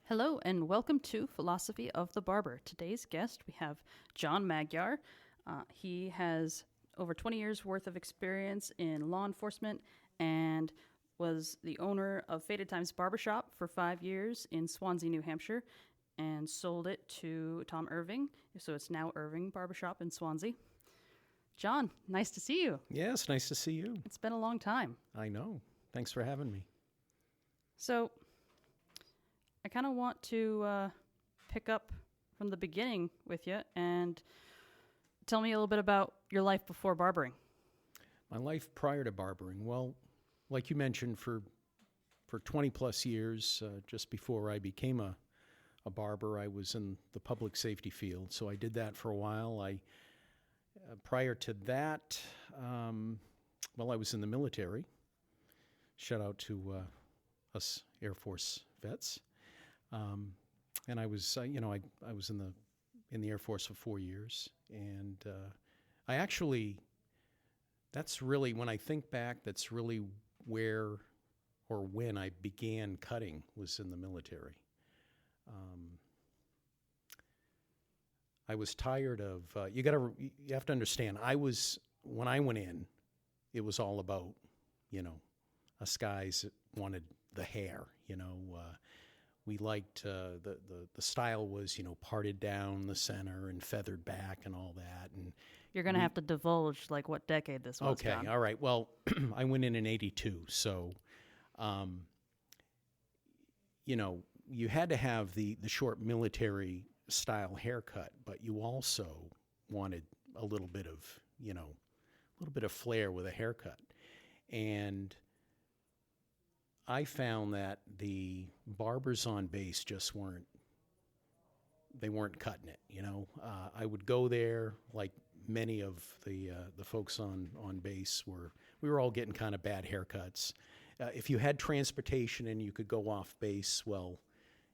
Hello and welcome to Philosophy of the Barber. Today's guest, we have John Magyar. He has over 20 years worth of experience in law enforcement and was the owner of Faded Times Barbershop for 5 years in Swanzey, New Hampshire, and sold it to Tom Irving. So it's now Irving Barbershop in Swanzey. John, nice to see you. Yes, nice to see you. It's been a long time. I know. Thanks for having me. So I kind of want to pick up from the beginning with you and tell me a little bit about your life before barbering. My life prior to barbering, well, like you mentioned, for 20 plus years, just before I became a barber, I was in the public safety field. So I did that for a while. Prior to that, I was in the military. Shout out to us Air Force vets. And I was, I was in the Air Force for 4 years, and I actually, that's really, when I think back, that's really where or when I began cutting, was in the military. I was tired of, you have to understand, when I went in, it was all about, us guys that wanted the hair, we liked, the style was, parted down the center and feathered back and all that. And you're going to have to divulge like what decade this was. Okay. John. All right. Well, I went in 82. So, you had to have the short military style haircut, but you also wanted a little bit of flair with a haircut. And I found that the barbers on base just weren't cutting it, I would go there, like many of the folks on base we were all getting kind of bad haircuts. If you had transportation and you could go off base, well,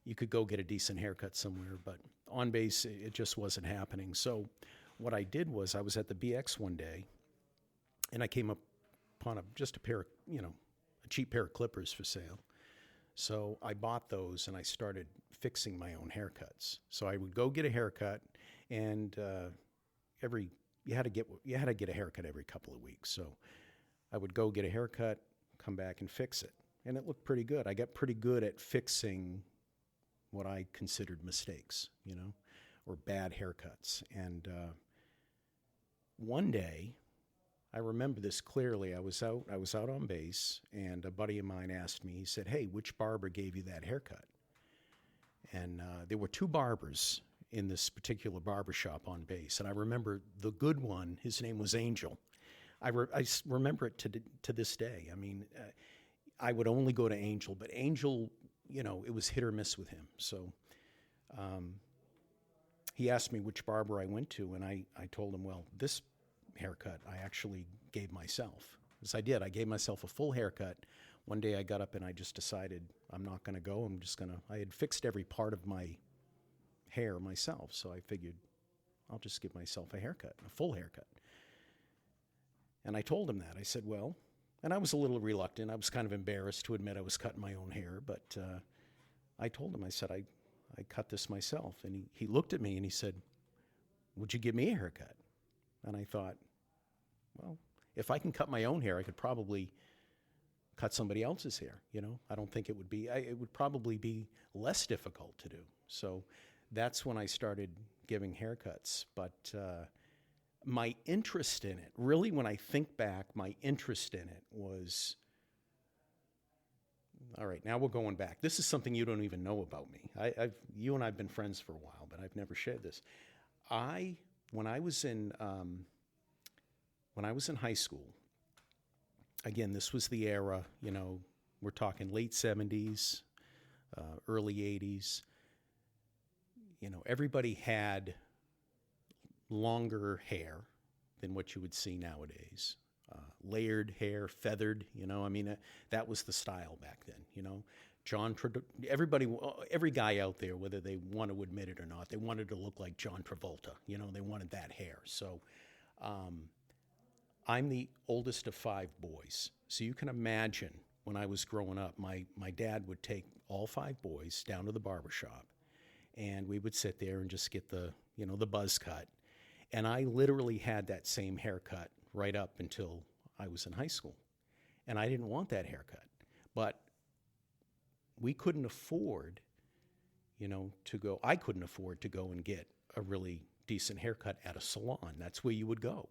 you could go get a decent haircut somewhere, but on base, it just wasn't happening. So what I did was I was at the BX one day, and I came up upon just a pair of, a cheap pair of clippers for sale. So I bought those and I started fixing my own haircuts. So I would go get a haircut, and you had to get a haircut every couple of weeks. So I would go get a haircut, come back and fix it, and it looked pretty good. I got pretty good at fixing what I considered mistakes, or bad haircuts. And one day, I remember this clearly. I was out on base, and a buddy of mine asked me, he said, "Hey, which barber gave you that haircut?" And there were two barbers in this particular barbershop on base. And I remember the good one, his name was Angel. I remember it to this day. I mean, I would only go to Angel, but Angel, it was hit or miss with him. So he asked me which barber I went to, and I told him, well, this haircut I actually gave myself. As I did, I gave myself a full haircut. One day I got up and I just decided I'm not going to go. I had fixed every part of my hair myself, so I figured I'll just give myself a haircut, a full haircut. And I told him that. I said, well, and I was a little reluctant. I was kind of embarrassed to admit I was cutting my own hair, but I told him, I said, I cut this myself. And he looked at me and he said, would you give me a haircut? And I thought, well, if I can cut my own hair, I could probably cut somebody else's hair. I don't think it would probably be less difficult to do. So that's when I started giving haircuts. But my interest in it, really, when I think back, my interest in it was, all right, now we're going back. This is something you don't even know about me. You and I have been friends for a while, but I've never shared this. When I was in high school, again, this was the era, we're talking late 70s, early 80s. Everybody had longer hair than what you would see nowadays. Layered hair, feathered, that was the style back then, every guy out there, whether they want to admit it or not, they wanted to look like John Travolta. They wanted that hair. So I'm the oldest of 5 boys. So you can imagine when I was growing up, my dad would take all 5 boys, down to the barbershop, and we would sit there and just get the buzz cut. And I literally had that same haircut right up until I was in high school. And I didn't want that haircut. But we couldn't afford, I couldn't afford to go and get a really decent haircut at a salon. That's where you would go,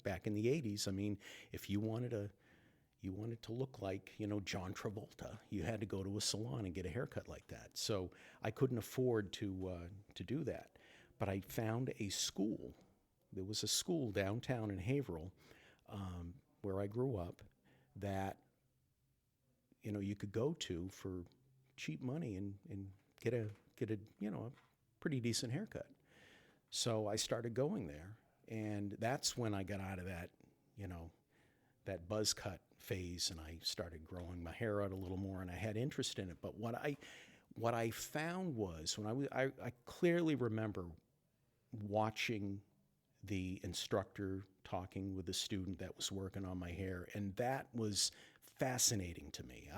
back in the 80s. I mean, if you wanted to look like, John Travolta, you had to go to a salon and get a haircut like that. So I couldn't afford to do that. But I found a school. There was a school downtown in Haverhill, where I grew up, that you could go to for cheap money and get a pretty decent haircut. So I started going there, and that's when I got out of that that buzz cut phase, and I started growing my hair out a little more, and I had interest in it. But what I found was, I clearly remember watching the instructor talking with the student that was working on my hair, and that was fascinating to me.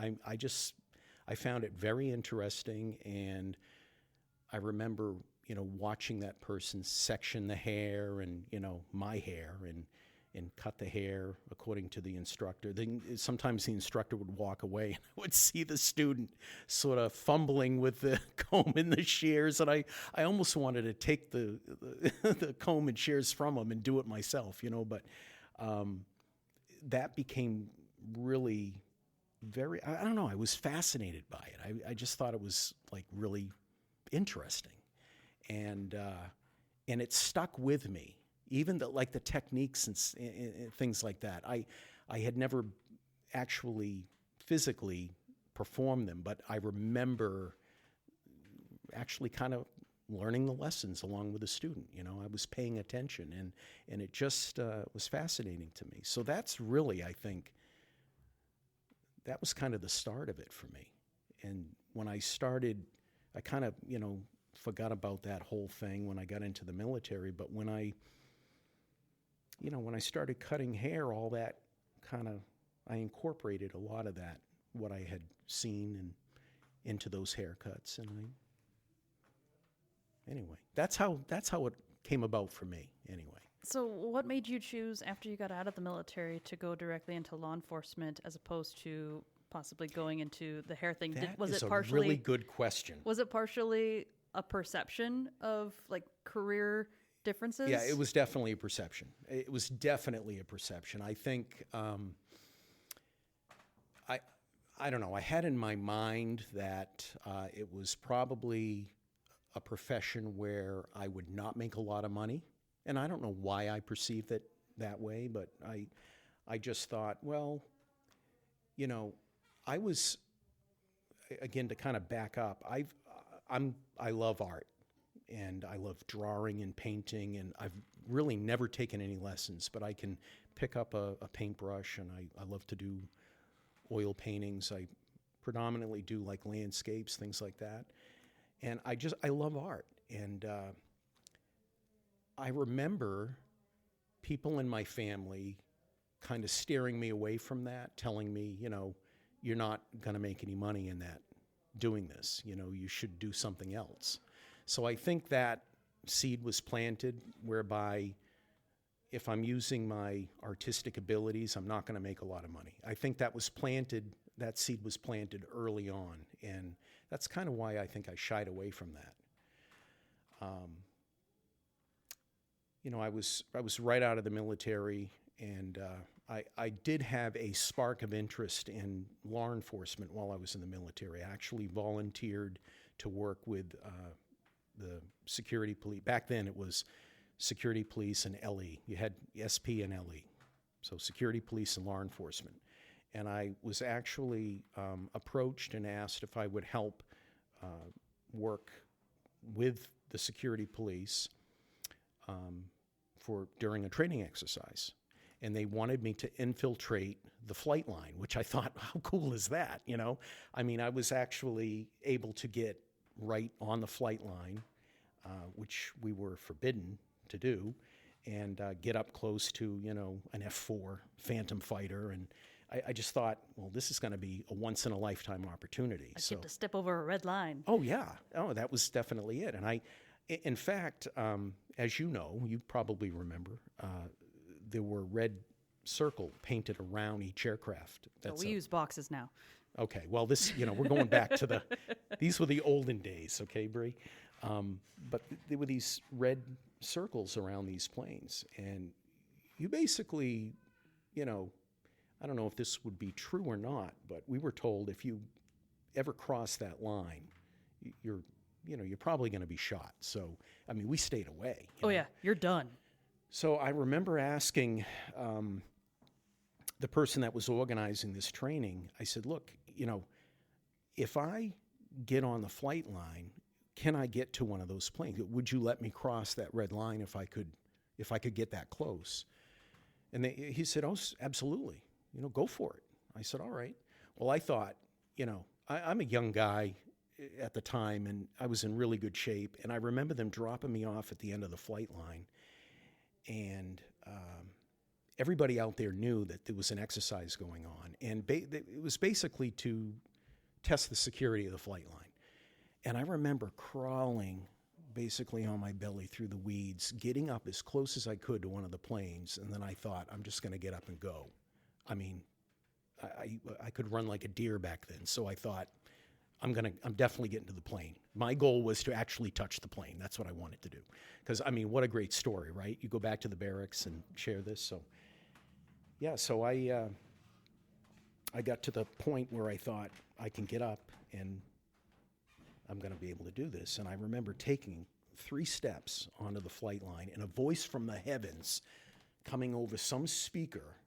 I found it very interesting, and I remember watching that person section the hair and my hair and cut the hair according to the instructor. Then sometimes the instructor would walk away, and I would see the student sort of fumbling with the comb and the shears, and I almost wanted to take the comb and shears from him and do it myself, but that became really I don't know, I was fascinated by it. I just thought it was like really interesting, and it stuck with me. Even the techniques and things like that. I had never actually physically performed them, but I remember actually kind of learning the lessons along with the student. I was paying attention, and it just was fascinating to me. So that's really, I think, that was kind of the start of it for me. And when I started, I kind of, forgot about that whole thing when I got into the military. But when I started cutting hair, all that I incorporated a lot of that, what I had seen, and into those haircuts. And anyway, that's how it came about for me, anyway. So what made you choose, after you got out of the military, to go directly into law enforcement as opposed to possibly going into the hair thing? Was it partially, a really good question. Was it partially a perception of career differences? Yeah, it was definitely a perception. It was definitely a perception. I think, I don't know, I had in my mind that it was probably a profession where I would not make a lot of money. And I don't know why I perceived it that way, but I just thought, well, I was, again, to kind of back up, I love art, and I love drawing and painting, and I've really never taken any lessons, but I can pick up a paintbrush, and I love to do oil paintings. I predominantly do landscapes, things like that. And I love art. And I remember people in my family kind of steering me away from that, telling me, you're not going to make any money in that, doing this. You should do something else. So I think that seed was planted, whereby if I'm using my artistic abilities, I'm not going to make a lot of money. I think that seed was planted early on, and that's kind of why I think I shied away from that. I was right out of the military, and I did have a spark of interest in law enforcement while I was in the military. I actually volunteered to work with the security police. Back then it was security police and LE. You had SP and LE, so security police and law enforcement. And I was actually approached and asked if I would help work with the security police during a training exercise. And they wanted me to infiltrate the flight line, which I thought, how cool is that? I was actually able to get right on the flight line, which we were forbidden to do, and get up close to, an F-4 Phantom fighter. And I just thought, well, this is going to be a once-in-a-lifetime opportunity. I get to step over a red line. Oh, yeah. Oh, that was definitely it. And in fact, as you know, you probably remember, there were red circle painted around each aircraft. So we use boxes now. Okay. Well, this, we're going back to these were the olden days, okay, Bree? But there were these red circles around these planes. And you basically, I don't know if this would be true or not, but we were told if you ever cross that line, you're probably going to be shot. So, I mean, we stayed away. Yeah, you're done. So I remember asking the person that was organizing this training, I said, look, if I get on the flight line, can I get to one of those planes? Would you let me cross that red line if I could get that close? And he said, oh, absolutely. Go for it. I said, all right. Well, I thought, I'm a young guy at the time, and I was in really good shape. And I remember them dropping me off at the end of the flight line. And everybody out there knew that there was an exercise going on. And it was basically to test the security of the flight line. And I remember crawling basically on my belly through the weeds, getting up as close as I could to one of the planes. And then I thought, I'm just going to get up and go. I mean, I could run like a deer back then. So I thought, I'm definitely getting to the plane. My goal was to actually touch the plane. That's what I wanted to do. Because, I mean, what a great story, right? You go back to the barracks and share this. So, yeah, so I got to the point where I thought I can get up and I'm going to be able to do this. And I remember taking 3 steps onto the flight line and a voice from the heavens coming over some speaker,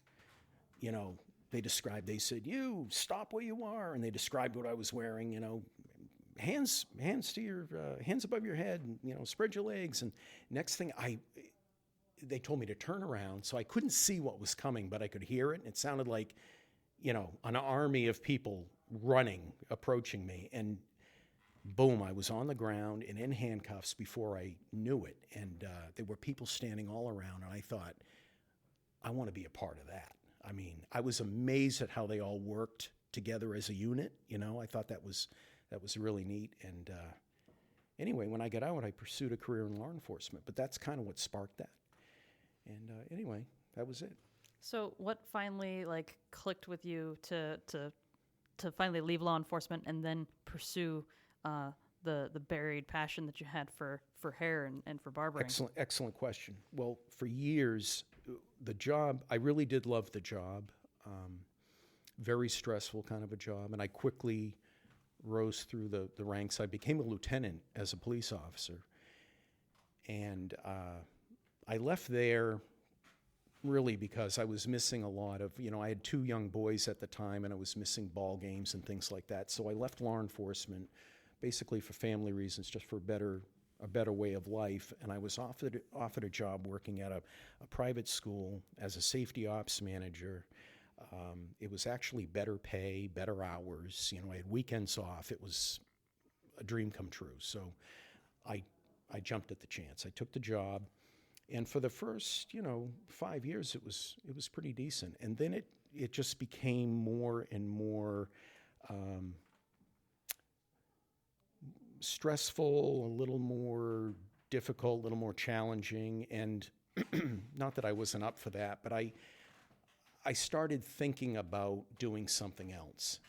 they said, you stop where you are. And they described what I was wearing, hands to your, hands above your head, and, spread your legs. And next thing they told me to turn around. So I couldn't see what was coming, but I could hear it. And it sounded like, an army of people running, approaching me. And boom, I was on the ground and in handcuffs before I knew it. And there were people standing all around. And I thought, I want to be a part of that. I mean, I was amazed at how they all worked together as a unit. I thought that was really neat. And anyway, when I got out, I pursued a career in law enforcement. But that's kind of what sparked that. And anyway, that was it. So what finally clicked with you to finally leave law enforcement and then pursue the buried passion that you had for hair and for barbering? Excellent question. Well, for years, the job, I really did love the job. Very stressful kind of a job. And I quickly rose through the ranks. I became a lieutenant as a police officer. And I left there really because I was missing a lot of, I had 2 young boys at the time and I was missing ball games and things like that. So I left law enforcement basically for family reasons, just for a better way of life. And I was offered a job working at a private school as a safety ops manager. It was actually better pay, better hours. I had weekends off. It was a dream come true. So I jumped at the chance. I took the job. And for the first, 5 years, it was pretty decent. And then it just became more and more stressful, a little more difficult, a little more challenging. And not that I wasn't up for that, but I started thinking about doing something else.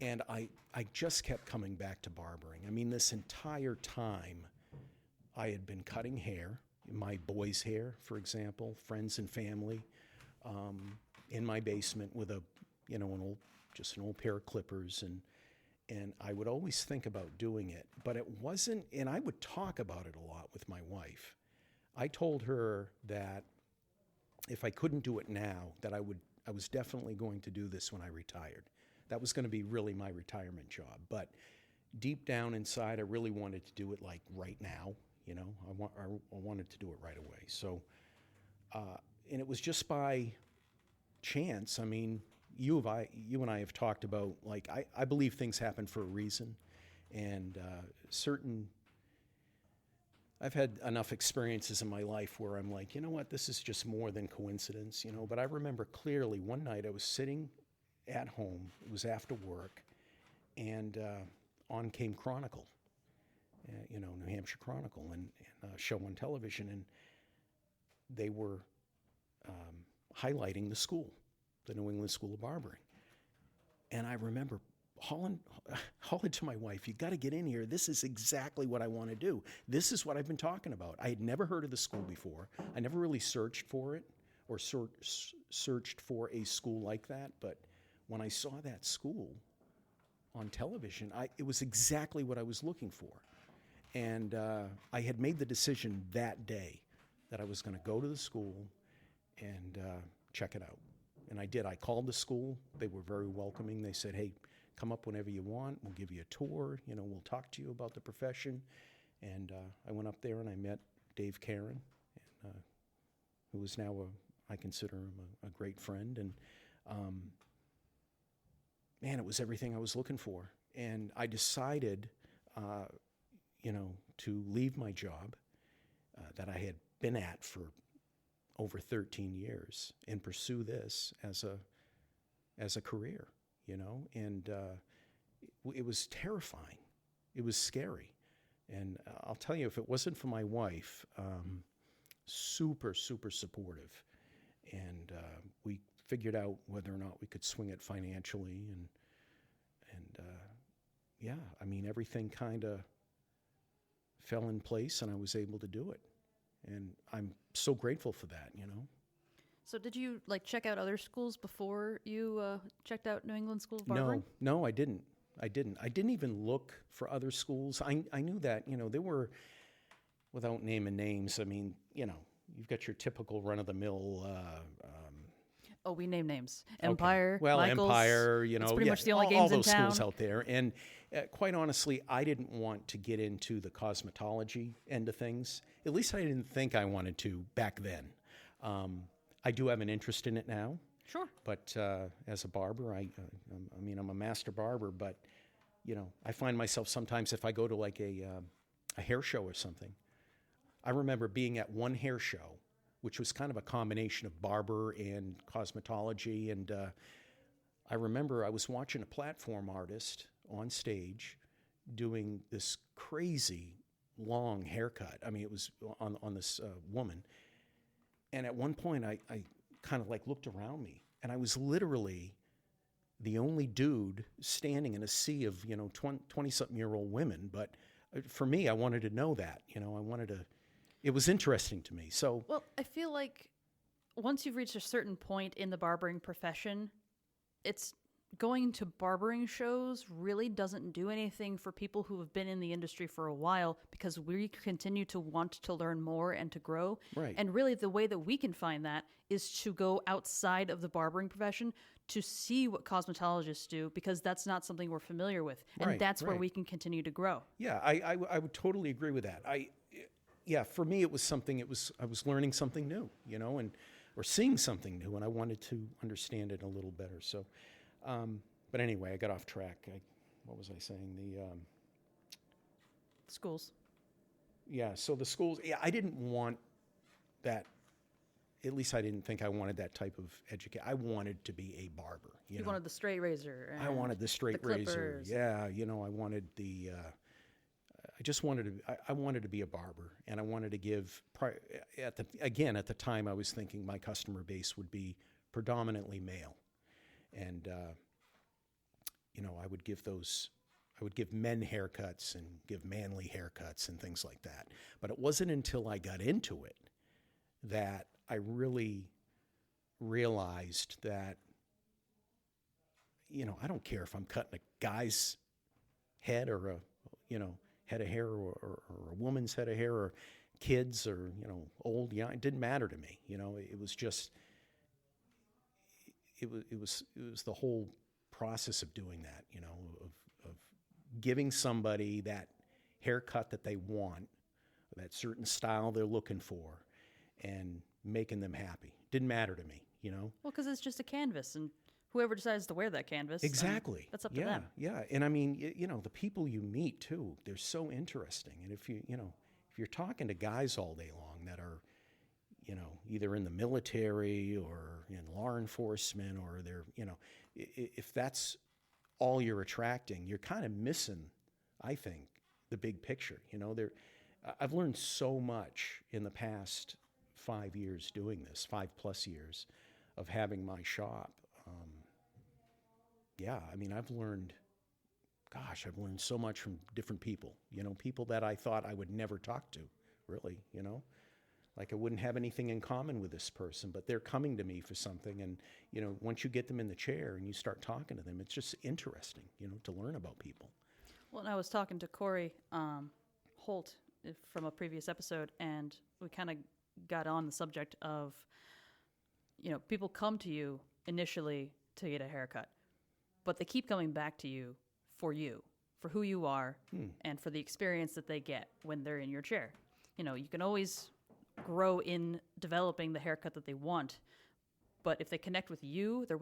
And I just kept coming back to barbering. I mean, this entire time, I had been cutting hair. My boys' hair, for example, friends and family, in my basement with an old pair of clippers, and I would always think about doing it, but it wasn't. And I would talk about it a lot with my wife. I told her that if I couldn't do it now, that I was definitely going to do this when I retired. That was going to be really my retirement job. But deep down inside, I really wanted to do it right now. I wanted to do it right away. So, and it was just by chance. I mean, you and I have talked about, I believe things happen for a reason. And I've had enough experiences in my life where I'm like, you know what, this is just more than coincidence, But I remember clearly one night I was sitting at home. It was after work, and on came Chronicle, New Hampshire Chronicle, and a show on television, and they were highlighting the school, the New England School of Barbering. And I remember hauling to my wife, you got to get in here. This is exactly what I want to do. This is what I've been talking about. I had never heard of the school before. I never really searched for it or searched for a school like that. But when I saw that school on television, it was exactly what I was looking for. And I had made the decision that day that I was going to go to the school and check it out. And I did. I called the school. They were very welcoming. They said, hey, come up whenever you want. We'll give you a tour. We'll talk to you about the profession. And I went up there and I met Dave Caron, who is now, I consider him a great friend. And man, it was everything I was looking for. And I decided, to leave my job that I had been at for over 13 years and pursue this as a career, and it was terrifying. It was scary. And I'll tell you, if it wasn't for my wife, super, super supportive. And we figured out whether or not we could swing it financially. And everything kind of fell in place and I was able to do it. And I'm so grateful for that, So did you check out other schools before you checked out New England School of Barbering? No, I didn't. I didn't even look for other schools. I knew that, there were, without naming names, you've got your typical run-of-the-mill. We name names. Empire, okay. Well, Michaels. Empire, It's pretty much the only games all those in town. schools out there. And quite honestly, I didn't want to get into the cosmetology end of things. At least I didn't think I wanted to back then. I do have an interest in it now. Sure. But as a barber, I'm a master barber, but, I find myself sometimes if I go to a hair show or something, I remember being at one hair show, which was kind of a combination of barber and cosmetology. And I remember I was watching a platform artist on stage doing this crazy long haircut. It was on this woman. And at one point, I kind of looked around me, and I was literally the only dude standing in a sea of, 20-something-year-old women. But for me, I wanted to know that, it was interesting to me. So, well, I feel like once you've reached a certain point in the barbering profession, it's going to barbering shows really doesn't do anything for people who have been in the industry for a while, because we continue to want to learn more and to grow. Right. And really the way that we can find that is to go outside of the barbering profession to see what cosmetologists do, because that's not something we're familiar with. And that's where we can continue to grow. Yeah, I would totally agree with that. For me, it was something, I was learning something new, or seeing something new, and I wanted to understand it a little better. So, but anyway, I got off track. What was I saying? Schools. Yeah, so the schools, I didn't want that, at least I didn't think I wanted that type of education. I wanted to be a barber. You wanted the straight razor. I wanted the straight razor. Yeah, I wanted the... I wanted to be a barber, and I wanted to give, at the time I was thinking my customer base would be predominantly male. And, I would give men haircuts and give manly haircuts and things like that. But it wasn't until I got into it that I really realized that, I don't care if I'm cutting a guy's head or head of hair or a woman's head of hair or kids or, old, young. It didn't matter to me. It was just, it was the whole process of doing that, of giving somebody that haircut that they want, that certain style they're looking for, and making them happy. Didn't matter to me, Well, because it's just a canvas, and whoever decides to wear that canvas, exactly, that's up to them. Yeah, and the people you meet too, they're so interesting. And if you're talking to guys all day long that are, either in the military or in law enforcement, or they're, if that's all you're attracting, you're kind of missing, I think, the big picture. I've learned so much in the past 5 years doing this, 5+ years of having my shop. I've learned so much from different people, people that I thought I would never talk to, really, like I wouldn't have anything in common with this person, but they're coming to me for something. And, once you get them in the chair and you start talking to them, it's just interesting, to learn about people. Well, and I was talking to Corey Holt from a previous episode, and we kind of got on the subject of, people come to you initially to get a haircut, but they keep coming back to you, for who you are, and for the experience that they get when they're in your chair. You can always grow in developing the haircut that they want, but if they connect with you, they're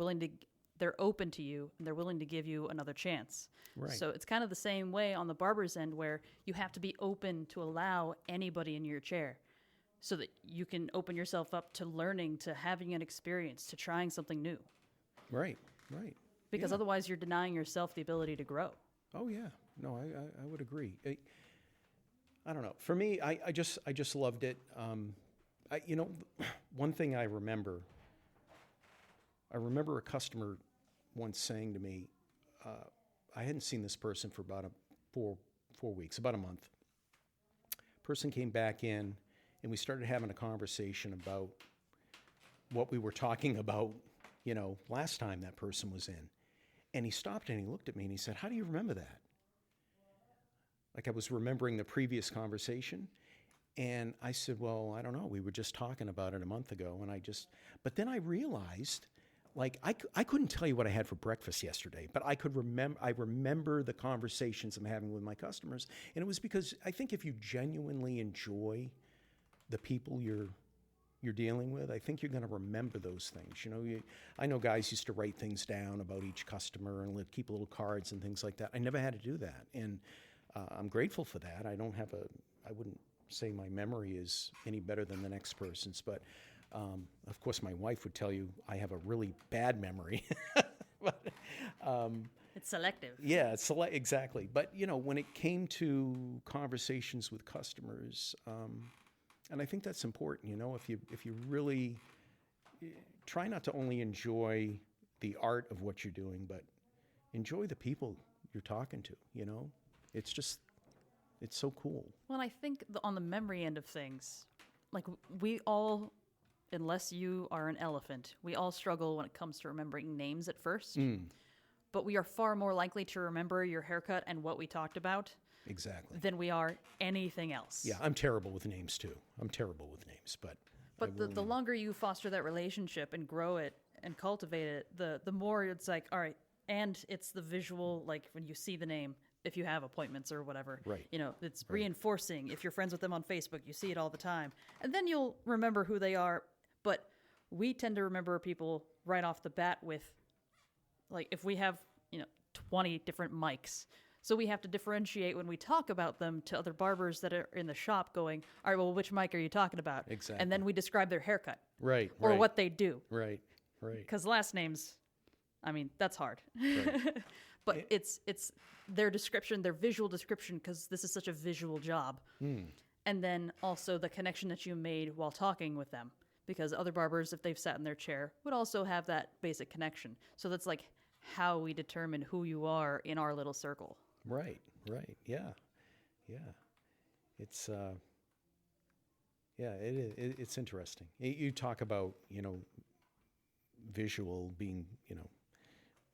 open to you, and they're willing to give you another chance. Right. So it's kind of the same way on the barber's end, where you have to be open to allow anybody in your chair, so that you can open yourself up to learning, to having an experience, to trying something new. Right. Because otherwise you're denying yourself the ability to grow. Oh, yeah. No, I would agree. I don't know. For me, I just loved it. One thing I remember a customer once saying to me, I hadn't seen this person for about 4 weeks, about a month. Person came back in, and we started having a conversation about what we were talking about, last time that person was in. And he stopped and he looked at me and he said, "How do you remember that?" Like I was remembering the previous conversation. And I said, "Well, I don't know. We were just talking about it a month ago." But then I realized, like, I couldn't tell you what I had for breakfast yesterday, but I remember the conversations I'm having with my customers. And it was because I think if you genuinely enjoy the people you're dealing with, I think you're going to remember those things. I know guys used to write things down about each customer and keep little cards and things like that. I never had to do that. And I'm grateful for that. I wouldn't say my memory is any better than the next person's, but of course my wife would tell you I have a really bad memory. But, it's selective. Yeah, exactly. But, when it came to conversations with customers, and I think that's important, if you really try not to only enjoy the art of what you're doing, but enjoy the people you're talking to, It's so cool. Well, I think on the memory end of things, like we all, unless you are an elephant, we all struggle when it comes to remembering names at first. But we are far more likely to remember your haircut and what we talked about. Exactly. Than we are anything else. Yeah, I'm terrible with names too. But the longer you foster that relationship and grow it and cultivate it, the more it's like, all right, and it's the visual, like when you see the name, if you have appointments or whatever. Right. It's reinforcing. If you're friends with them on Facebook, you see it all the time. And then you'll remember who they are. But we tend to remember people right off the bat with, like, if we have, 20 different mics. So we have to differentiate when we talk about them to other barbers that are in the shop going, all right, well, which mic are you talking about? Exactly. And then we describe their haircut. Right. Or what they do. Right. Because last names, that's hard. Right. But it's their description, their visual description, because this is such a visual job. And then also the connection that you made while talking with them. Because other barbers, if they've sat in their chair, would also have that basic connection. So that's like how we determine who you are in our little circle. Right. Yeah. It's it's interesting. You talk about, visual being,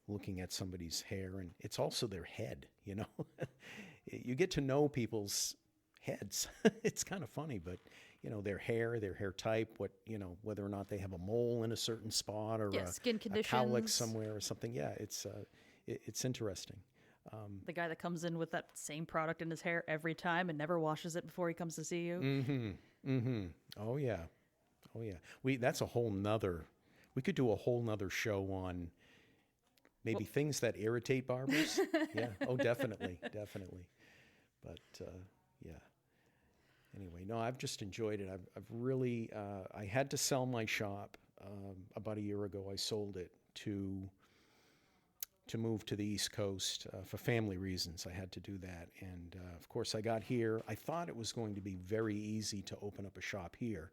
looking at somebody's hair, and it's also their head, You get to know people's heads. It's kind of funny, but their hair type, whether or not they have a mole in a certain spot or skin conditions, a cowlick somewhere or something. Yeah, it's interesting. The guy that comes in with that same product in his hair every time and never washes it before he comes to see you. Oh yeah. That's a whole nother. We could do a whole nother show on maybe things that irritate barbers. Yeah. Oh, definitely. But yeah. Anyway, no, I've just enjoyed it. I've really. I had to sell my shop about a year ago. I sold it to to move to the East Coast for family reasons. I had to do that. And of course, I got here. I thought it was going to be very easy to open up a shop here.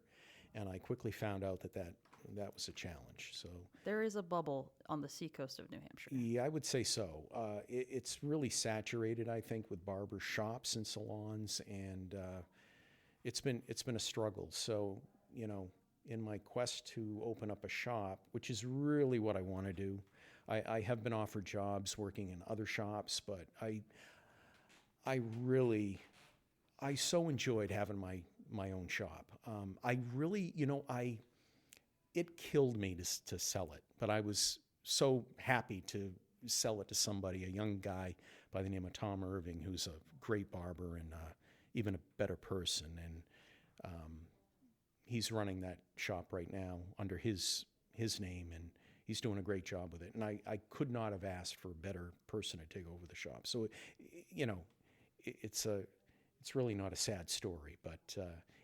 And I quickly found out that was a challenge. So There is a bubble on the seacoast of New Hampshire. yeah, I would say so. It's really saturated, I think, with barber shops and salons, and it's been a struggle. So, you know, in my quest to open up a shop, which is really what I want to do, I have been offered jobs working in other shops, but I so enjoyed having my own shop. I really, you know, it killed me to sell it, but I was so happy to sell it to somebody, a young guy by the name of Tom Irving, who's a great barber and even a better person. And he's running that shop right now under his name, and he's doing a great job with it. And I could not have asked for a better person to take over the shop. So, you know, it's really not a sad story, but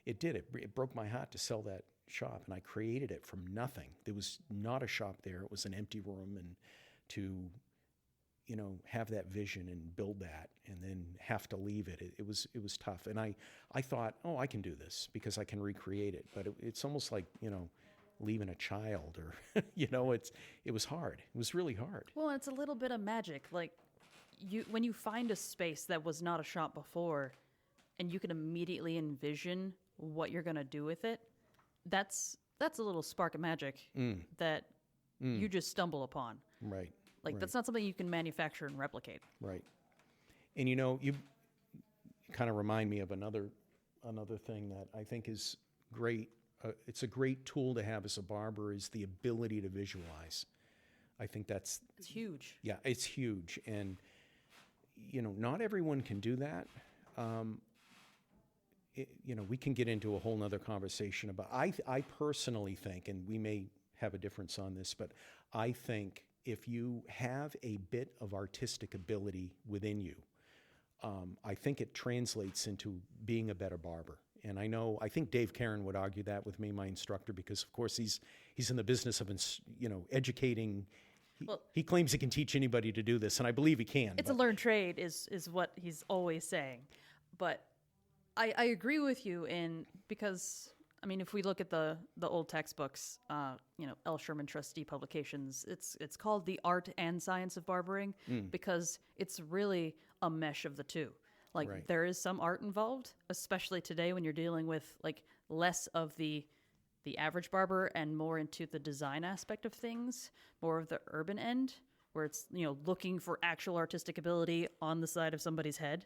it did. It broke my heart to sell that shop, and I created it from nothing. There was not a shop there. It was an empty room, and to, you know, have that vision and build that and then have to leave it, it was tough. And I thought, oh, I can do this because I can recreate it. But it's almost like, you know, leaving a child, or you know, it was hard. It was really hard. Well, it's a little bit of magic. Like, when you find a space that was not a shop before, and you can immediately envision what you're going to do with it, that's a little spark of magic that you just stumble upon. Right. Like, right. That's not something you can manufacture and replicate. Right. And, you know, you kind of remind me of another thing that I think is great. It's a great tool to have as a barber, is the ability to visualize. I think it's huge. Yeah, it's huge. And, you know, not everyone can do that. You know, we can get into a whole nother conversation about, I personally think, and we may have a difference on this, but I think if you have a bit of artistic ability within you, I think it translates into being a better barber. And I think Dave Caron would argue that with me, my instructor, because of course he's in the business of, you know, educating. He claims he can teach anybody to do this, and I believe he can. It's a learned trade is what he's always saying. But I agree with you because, I mean, if we look at the old textbooks, you know, L. Sherman Trustee Publications, it's called The Art and Science of Barbering because it's really a mesh of the two. Like, right. There is some art involved, especially today when you're dealing with like less of the average barber and more into the design aspect of things, more of the urban end, where it's, you know, looking for actual artistic ability on the side of somebody's head,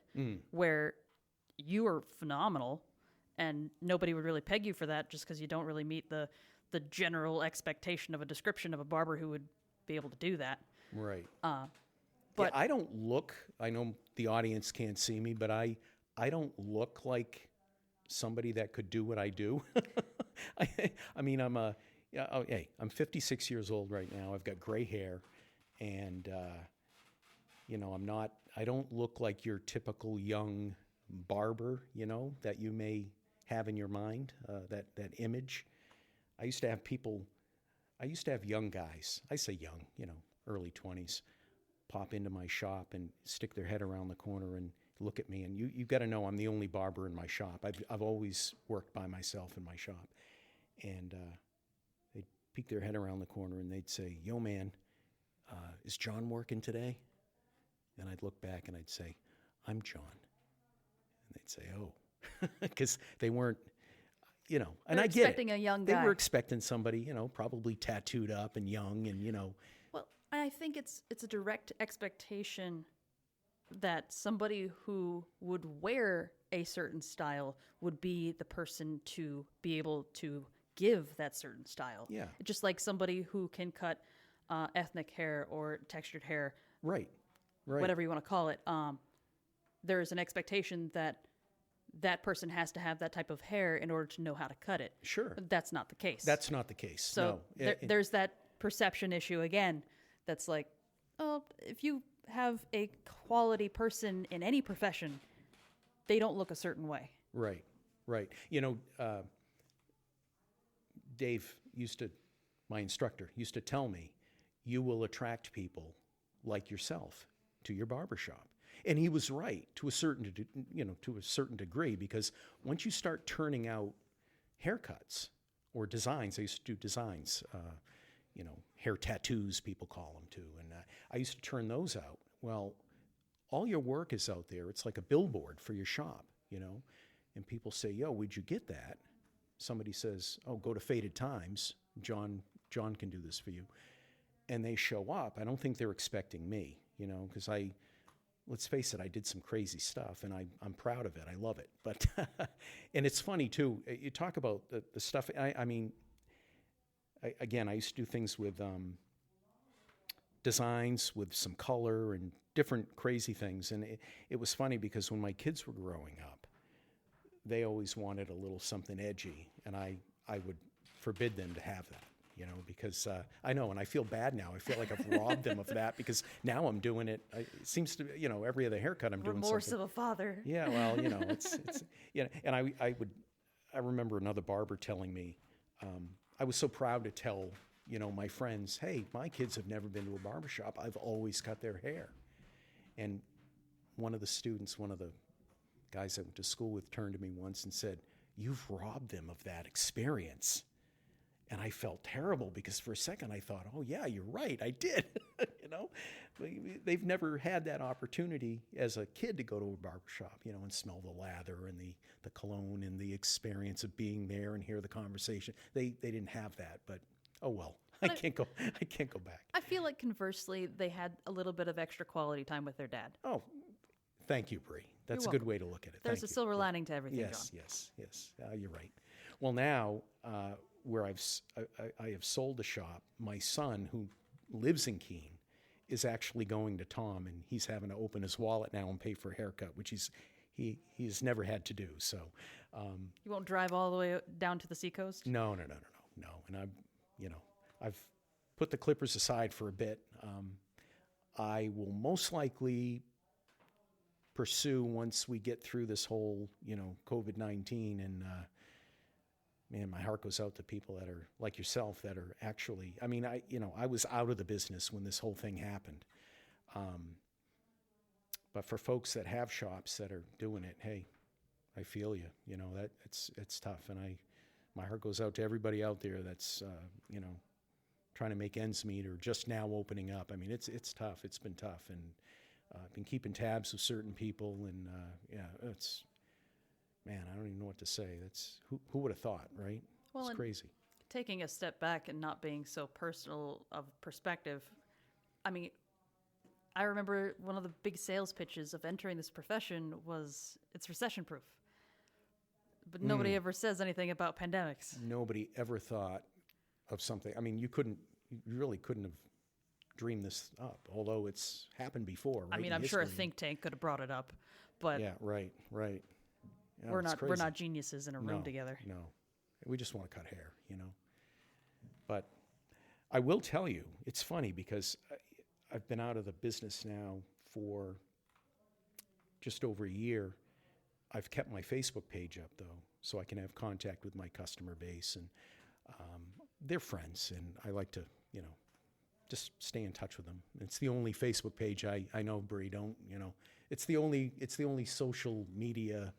where you are phenomenal and nobody would really peg you for that just because you don't really meet the general expectation of a description of a barber who would be able to do that. Right. But yeah, I don't look, I know the audience can't see me, but I don't look like somebody that could do what I do. I mean, hey, I'm 56 years old right now. I've got gray hair, and you know, I don't look like your typical young barber, you know, that you may have in your mind, that image. I used to have young guys, I say young, you know, early 20s, pop into my shop and stick their head around the corner and look at me. And you got to know I'm the only barber in my shop. I've always worked by myself in my shop. And they'd peek their head around the corner and they'd say, "Yo, man, is John working today?" And I'd look back and I'd say, "I'm John." And they'd say, "Oh," because they weren't, you know, and they're I get it. expecting a young guy. They were expecting somebody, you know, probably tattooed up and young and, you know. Well, I think it's a direct expectation that somebody who would wear a certain style would be the person to be able to give that certain style. Yeah. Just like somebody who can cut ethnic hair or textured hair. Right. Whatever you want to call it. There is an expectation that that person has to have that type of hair in order to know how to cut it. Sure. That's not the case. That's not the case. So no. There's that perception issue again. That's like, oh, if you have a quality person in any profession, they don't look a certain way. Right. You know, Dave my instructor, used to tell me, you will attract people like yourself to your barbershop. And he was right to a certain degree, because once you start turning out haircuts or designs, I used to do designs, hair tattoos, people call them too. And I used to turn those out. Well, all your work is out there. It's like a billboard for your shop, and people say, yo, where'd you get that? Somebody says, oh, go to Faded Times. John can do this for you. And they show up. I don't think they're expecting me, because let's face it, I did some crazy stuff, and I'm proud of it. I love it. But, and it's funny too, you talk about the stuff, I used to do things with designs with some color and different crazy things. And it was funny because when my kids were growing up, they always wanted a little something edgy, and I would forbid them to have that, because I know, and I feel bad now. I feel like I've robbed them of that, because now I'm doing it. It seems to, every other haircut I'm doing something. Remorse of a father. Yeah, well, it's and I remember another barber telling me, I was so proud to tell, my friends, hey, my kids have never been to a barbershop. I've always cut their hair. And one of the guys I went to school with turned to me once and said, you've robbed them of that experience. And I felt terrible, because for a second I thought, oh yeah, you're right, I did. They've never had that opportunity as a kid to go to a barbershop, and smell the lather and the cologne and the experience of being there and hear the conversation. They didn't have that, but oh well. I can't go back. I feel like conversely, they had a little bit of extra quality time with their dad. Oh, thank you, Bree. That's a good way to look at it. There's a silver lining to everything, yes, John. Yes. You're right. Well, now, where I have sold the shop, my son, who lives in Keene, is actually going to Tom, and he's having to open his wallet now and pay for a haircut, which he's never had to do. So, you won't drive all the way down to the seacoast? No. And I've put the clippers aside for a bit. I will most likely pursue, once we get through this whole, COVID-19, and man, my heart goes out to people that are like yourself, that are actually, I was out of the business when this whole thing happened. But for folks that have shops that are doing it, hey, I feel you, that it's tough. And my heart goes out to everybody out there that's, trying to make ends meet, or just now opening up. It's tough. It's been tough. And I've been keeping tabs with certain people, and man, I don't even know what to say. That's who would have thought, right? Well, it's crazy. Taking a step back and not being so personal of perspective, I remember one of the big sales pitches of entering this profession was it's recession proof. But nobody ever says anything about pandemics. Nobody ever thought of something. You really couldn't have dreamed this up, although it's happened before, right? I'm sure a think tank could have brought it up, but yeah, right. Yeah, we're not geniuses in a room together. No, we just want to cut hair, But I will tell you, it's funny, because I've been out of the business now for just over a year. I've kept my Facebook page up, though, so I can have contact with my customer base, and they're friends, and I like to, just stay in touch with them. It's the only Facebook page I know, Bree, don't, it's the only social media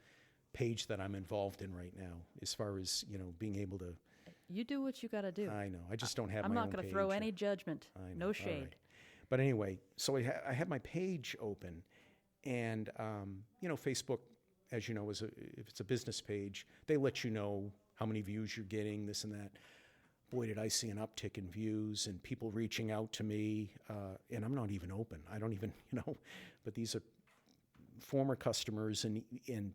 page that I'm involved in right now, as far as, being able to. You do what you got to do. I know. I just don't have I'm my own not going to page. throw any judgment. No shade. Right. But anyway, so I have my page open, and, Facebook, as you know, if it's a business page, they let you know how many views you're getting, this and that. Boy, did I see an uptick in views and people reaching out to me, and I'm not even open. I don't even, but these are former customers and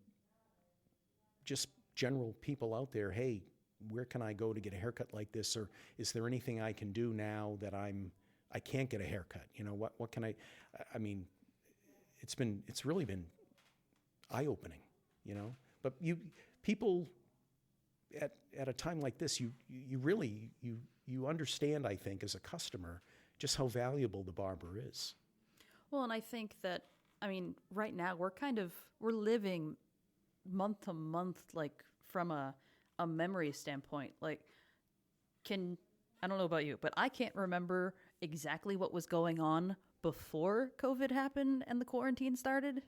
just general people out there. Hey, where can I go to get a haircut like this? Or is there anything I can do now that I can't get a haircut? What can it's really been eye-opening, but people at a time like this, you really understand, I think, as a customer, just how valuable the barber is. Well, and I think that, right now we're living month to month, like from a memory standpoint. Like, I don't know about you, but I can't remember exactly what was going on before COVID happened and the quarantine started.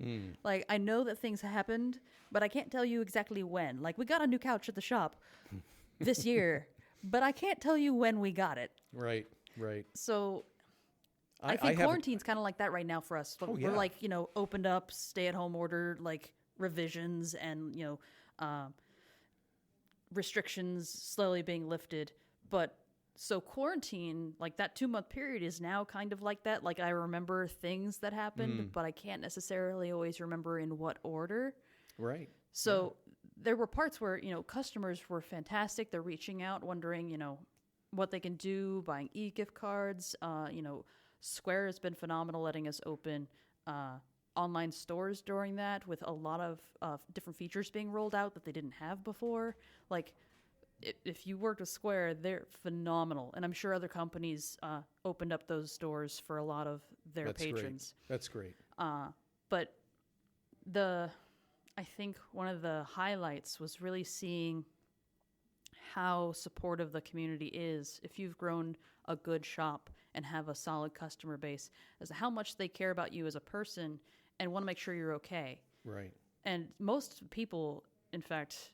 Like, I know that things happened, but I can't tell you exactly when. Like, we got a new couch at the shop this year, but I can't tell you when we got it. Right. So I think quarantine's kind of like that right now for us. Oh, We're yeah. like, opened up, stay-at-home order, like revisions and, restrictions slowly being lifted. But so quarantine, like that 2-month period is now kind of like that. Like I remember things that happened, but I can't necessarily always remember in what order. Right. So there were parts where, customers were fantastic. They're reaching out, wondering, what they can do, buying e-gift cards. Square has been phenomenal, letting us open online stores during that with a lot of different features being rolled out that they didn't have before. Like, if you worked with Square, they're phenomenal. And I'm sure other companies opened up those stores for a lot of their patrons. That's great. But I think one of the highlights was really seeing how supportive the community is if you've grown a good shop and have a solid customer base, as to how much they care about you as a person and want to make sure you're okay. Right. And most people, in fact,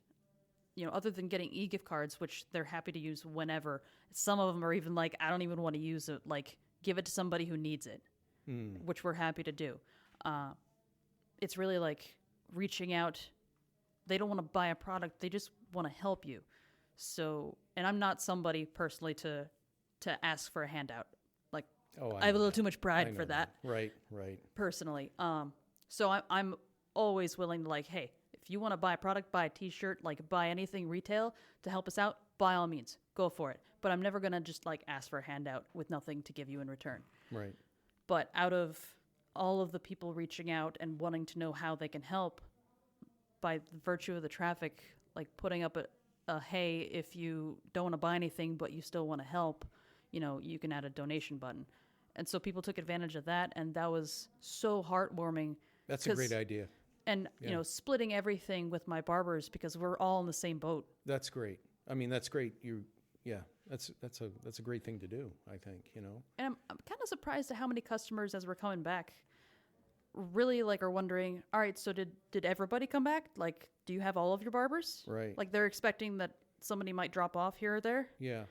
other than getting e-gift cards, which they're happy to use whenever, some of them are even like, I don't even want to use it. Like, give it to somebody who needs it, which we're happy to do. It's really like reaching out. They don't want to buy a product. They just want to help you. So, and I'm not somebody personally to ask for a handout. Like, I have a little too much pride for that. Right. Personally. So I'm always willing to like, hey, if you want to buy a product, buy a t-shirt, like buy anything retail to help us out, by all means, go for it. But I'm never going to just like ask for a handout with nothing to give you in return. Right. But out of all of the people reaching out and wanting to know how they can help, by virtue of the traffic, like putting up a hey, if you don't want to buy anything but you still want to help, you can add a donation button. And so people took advantage of that, and that was so heartwarming. That's a great idea. And, splitting everything with my barbers because we're all in the same boat. That's great. I mean, that's great. That's a great thing to do, I think, And I'm kind of surprised at how many customers, as we're coming back, really like are wondering, all right, so did everybody come back? Like, do you have all of your barbers? Right. Like, they're expecting that somebody might drop off here or there. Yeah.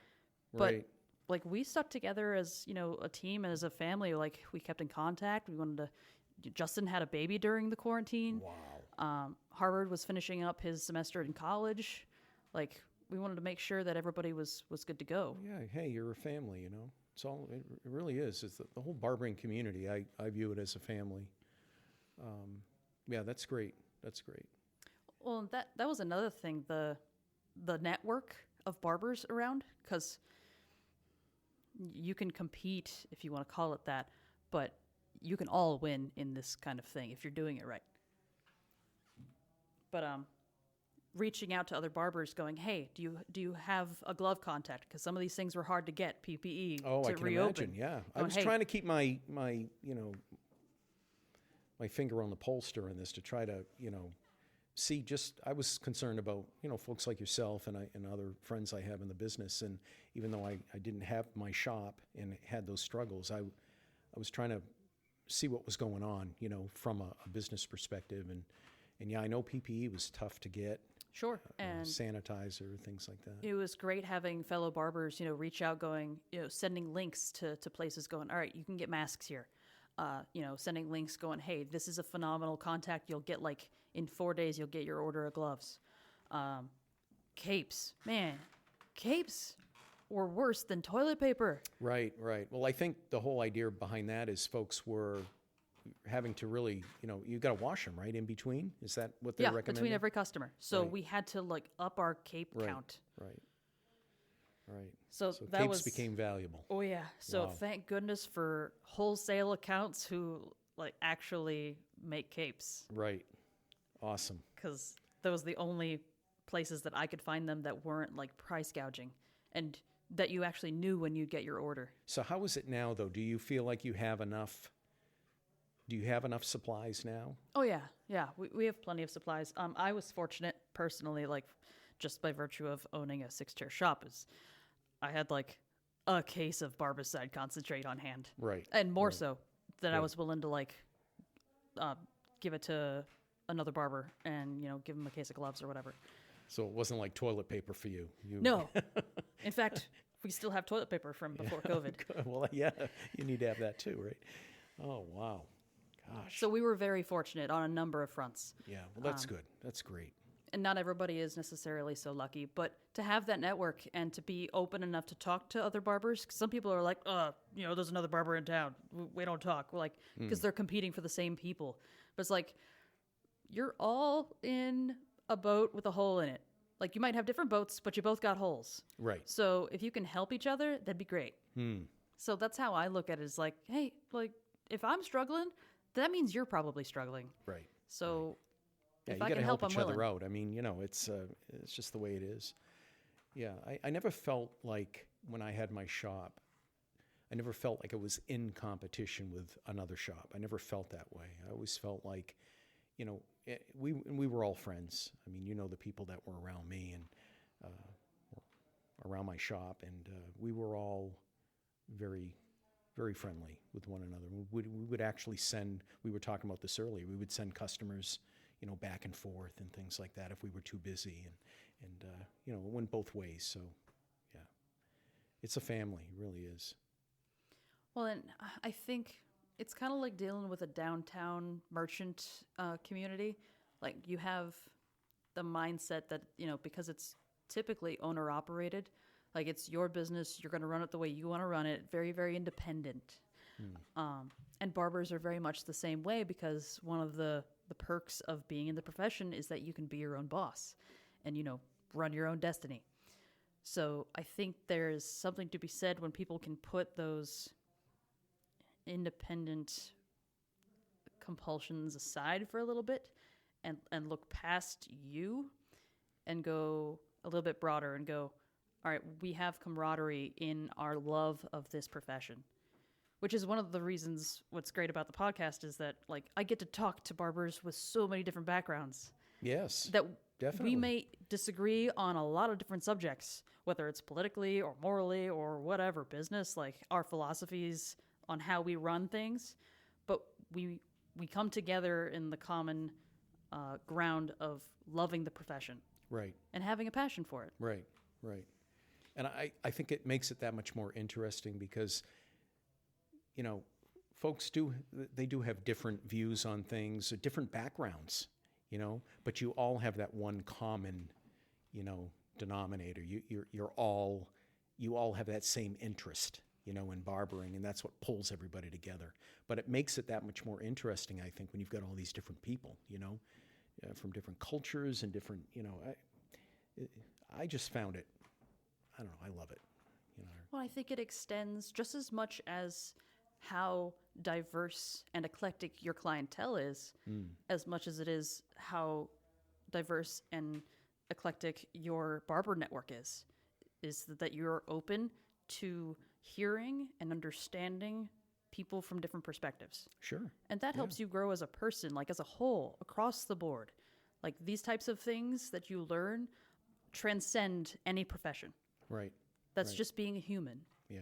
But like, we stuck together as, a team and as a family. Like, we kept in contact. Justin had a baby during the quarantine. Wow. Harvard was finishing up his semester in college. Like, we wanted to make sure that everybody was good to go. Yeah. Hey, you're a family, It's all, it really is. It's the whole barbering community. I view it as a family. Yeah, that's great. That's great. Well, that was another thing, the network of barbers around, because you can compete, if you want to call it that, but you can all win in this kind of thing if you're doing it right. But reaching out to other barbers, going, hey, do you have a glove contact? Because some of these things were hard to get, PPE, to I can reopen. Imagine, yeah. I Going, was trying to keep my my finger on the pulse during this to try to, see I was concerned about, folks like yourself and other friends I have in the business. And even though I didn't have my shop and had those struggles, I was trying to see what was going on, from a business perspective. And yeah, I know PPE was tough to get. Sure. And sanitizer, things like that. It was great having fellow barbers, reach out, going, sending links to places, going, all right, you can get masks here. Sending links going, hey, this is a phenomenal contact. You'll get in 4 days, you'll get your order of gloves. Capes, man, capes were worse than toilet paper. Right. Well, I think the whole idea behind that is folks were having to really, you got to wash them, right, in between? Is that what they're recommending? Between every customer. So we had to up our cape count. Right. So that capes became valuable. Oh yeah. So thank goodness for wholesale accounts who actually make capes. Right. Awesome. Because that was the only places that I could find them that weren't price gouging, and that you actually knew when you'd get your order. So how is it now, though? Do you feel like you have enough? Do you have enough supplies now? Oh yeah. We have plenty of supplies. I was fortunate personally, just by virtue of owning a 6-chair shop, is I had a case of Barbicide concentrate on hand. Right. And more so, that I Good. was willing to like give it to another barber and give him a case of gloves or whatever. So it wasn't like toilet paper for you. No, in fact, we still have toilet paper from before COVID. Well, yeah, you need to have that too, right? Oh, wow. Gosh. So we were very fortunate on a number of fronts. Yeah, well, that's good. That's great. And not everybody is necessarily so lucky, but to have that network and to be open enough to talk to other barbers, 'cause some people are like, there's another barber in town. We don't talk. We're like, because they're competing for the same people. But it's like, you're all in a boat with a hole in it. Like, you might have different boats, but you both got holes. Right. So if you can help each other, that'd be great. So that's how I look at it, is like, hey, like, if I'm struggling, that means you're probably struggling. Right. So Yeah, if you I got can to help, help I'm each other willing. out. I mean, it's just the way it is. Yeah, I never felt like when I had my shop, I never felt like I was in competition with another shop. I never felt that way. I always felt like, we were all friends. I mean, the people that were around me and around my shop, and we were all very, very friendly with one another. We would actually we were talking about this earlier, we would send customers, back and forth and things like that if we were too busy, and it went both ways. So, yeah, it's a family, it really is. Well, and I think it's kind of like dealing with a downtown merchant community. Like, you have the mindset that, because it's typically owner operated, like, it's your business, you're going to run it the way you want to run it, very, very independent. And barbers are very much the same way, because one of the perks of being in the profession is that you can be your own boss and, run your own destiny. So I think there's something to be said when people can put those independent compulsions aside for a little bit and look past you and go a little bit broader and go, all right, we have camaraderie in our love of this profession, which is one of the reasons what's great about the podcast is that, like, I get to talk to barbers with so many different backgrounds. Yes, that definitely. We may disagree on a lot of different subjects, whether it's politically or morally or whatever, business, like our philosophies on how we run things, but we come together in the common ground of loving the profession. Right. And having a passion for it. Right. And I think it makes it that much more interesting because, folks do have different views on things, different backgrounds, but you all have that one common, denominator. You all have that same interest, in barbering, and that's what pulls everybody together. But it makes it that much more interesting, I think, when you've got all these different people, from different cultures and different, I just found it, I don't know, I love it. Well, I think it extends just as much as how diverse and eclectic your clientele is, as much as it is how diverse and eclectic your barber network is that you're open to hearing and understanding people from different perspectives. Sure. And that helps you grow as a person, like as a whole, across the board. Like, these types of things that you learn transcend any profession. Right. That's just being a human. Yeah.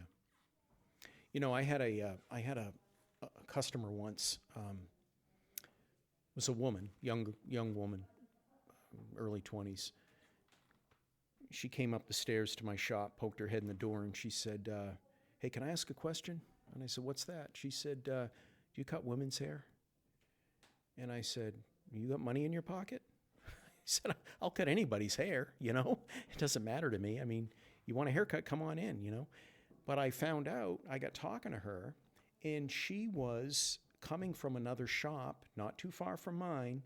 I had a customer once. Was a woman, young woman, early 20s. She came up the stairs to my shop, poked her head in the door, and she said, "Hey, can I ask a question?" And I said, "What's that?" She said, "Do you cut women's hair?" And I said, "You got money in your pocket?" He said, "I'll cut anybody's hair, It doesn't matter to me. I mean, you want a haircut, come on in, But I found out, I got talking to her, and she was coming from another shop not too far from mine,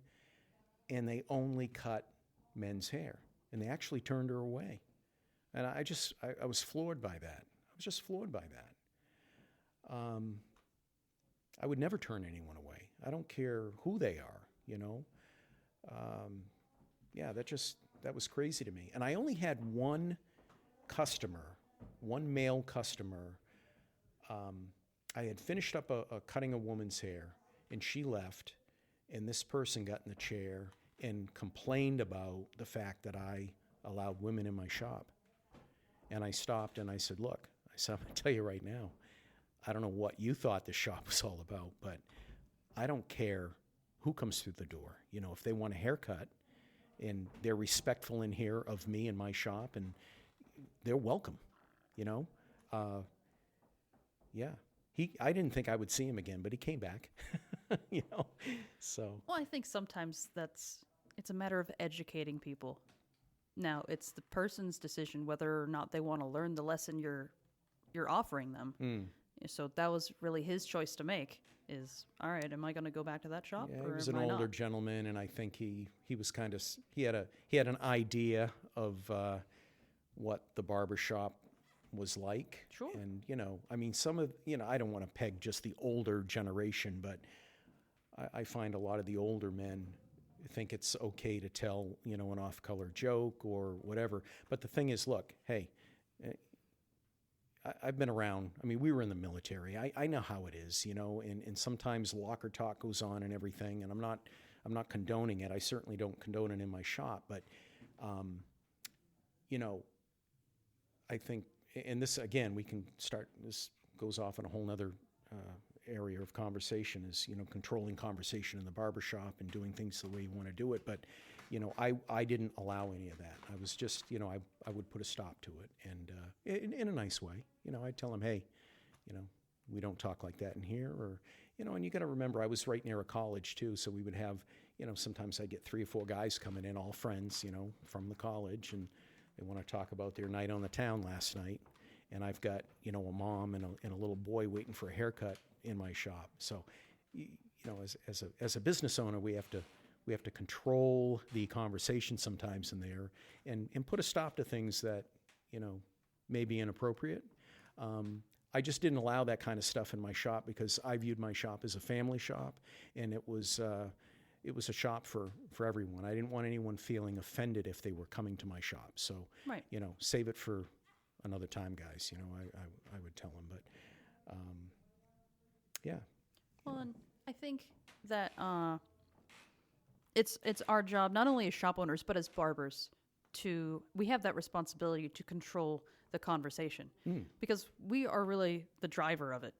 and they only cut men's hair. And they actually turned her away. And I was floored by that. I was just floored by that. I would never turn anyone away. I don't care who they are, Yeah, that was crazy to me. And I only had one male customer. I had finished up cutting a woman's hair, and she left, and this person got in the chair and complained about the fact that I allowed women in my shop. And I stopped and I said, "Look," I said, "I'm going to tell you right now, I don't know what you thought the shop was all about, but I don't care who comes through the door. You know, if they want a haircut and they're respectful in here of me and my shop, and they're welcome, you know? Yeah. I didn't think I would see him again, but he came back, you know? So. Well, I think sometimes it's a matter of educating people. Now, it's the person's decision whether or not they want to learn the lesson you're offering them. So that was really his choice to make. Is, all right, am I going to go back to that shop? Yeah, or he was am an I older not? gentleman, and I think he was kind of he had an idea of what the barber shop was like. Sure. And you know, I mean, some of I don't want to peg just the older generation, but I find a lot of the older men think it's okay to tell an off-color joke or whatever. But the thing is, look, hey. I've been around. I mean, we were in the military. I know how it is, and sometimes locker talk goes on and everything, and I'm not condoning it. I certainly don't condone it in my shop, but, I think, and this, again, this goes off in a whole nother area of conversation is, controlling conversation in the barbershop and doing things the way you want to do it. But, I didn't allow any of that. I was just, I would put a stop to it, and in a nice way. I'd tell him, hey, we don't talk like that in here, or, and you got to remember, I was right near a college too, so we would have, sometimes I'd get 3 or 4 guys coming in, all friends, from the college, and they want to talk about their night on the town last night, and I've got, a mom and a little boy waiting for a haircut in my shop. So, as a business owner, we have to control the conversation sometimes in there, and put a stop to things that may be inappropriate. I just didn't allow that kind of stuff in my shop because I viewed my shop as a family shop, and it was a shop for everyone. I didn't want anyone feeling offended if they were coming to my shop. So, Right. Save it for another time, guys. I would tell them, but yeah. Well, and I think that it's our job, not only as shop owners, but as barbers, we have that responsibility to control the conversation because we are really the driver of it.